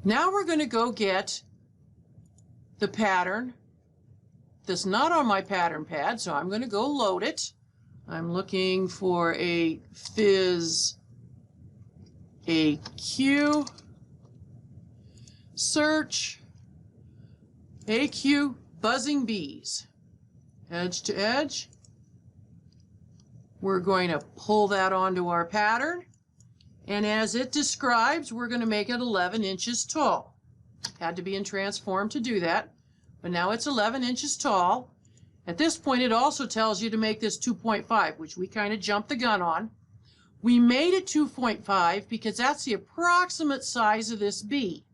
Now we're going to go get the pattern that's not on my pattern pad, so I'm going to go load it. I'm looking for a Fizz AQ, search AQ buzzing bees, edge to edge. We're going to pull that onto our pattern, and as it describes, we're going to make it 11 inches tall. Had to be in transform to do that, but now it's 11 inches tall. At this point, it also tells you to make this 2.5, which we kind of jumped the gun on. We made it 2.5 because that's the approximate size of this bee.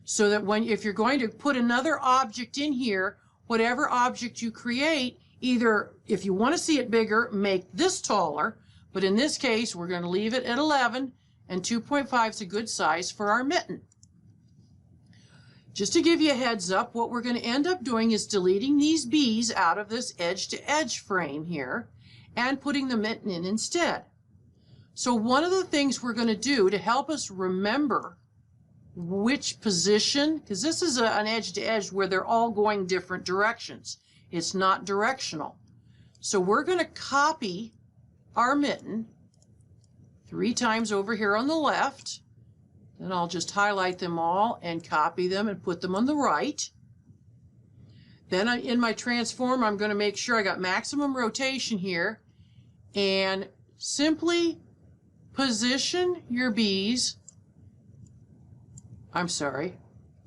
So that if you're going to put another object in here, whatever object you create, either if you want to see it bigger, make this taller, but in this case, we're going to leave it at 11, and 2.5 is a good size for our mitten. Just to give you a heads up, what we're going to end up doing is deleting these bees out of this edge-to-edge frame here and putting the mitten in instead. So one of the things we're going to do to help us remember which position, because this is an edge-to-edge where they're all going different directions. It's not directional. So we're going to copy our mitten 3 times over here on the left. Then I'll just highlight them all and copy them and put them on the right. Then in my transform, I'm going to make sure I got maximum rotation here and simply position your bees.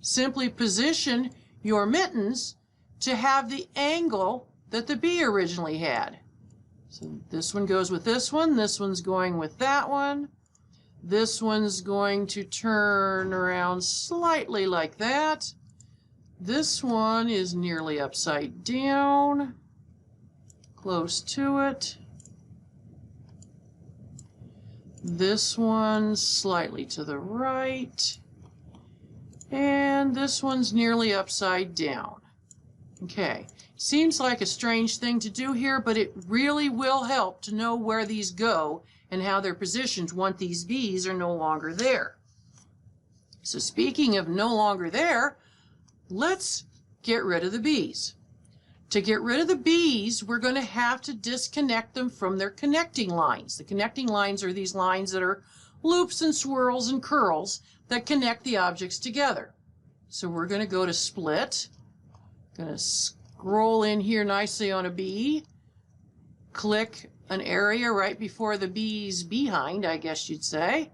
Simply position your mittens to have the angle that the bee originally had. So this one goes with this one's going with that one. This one's going to turn around slightly like that. This one is nearly upside down, close to it. This one's slightly to the right. And this one's nearly upside down. Okay, seems like a strange thing to do here, but it really will help to know where these go and how they're positioned once these bees are no longer there. So speaking of no longer there, let's get rid of the bees. To get rid of the bees, we're going to have to disconnect them from their connecting lines. The connecting lines are these lines that are loops and swirls and curls that connect the objects together. So we're going to go to split, going to scroll in here nicely on a bee, click an area right before the bee's behind, I guess you'd say,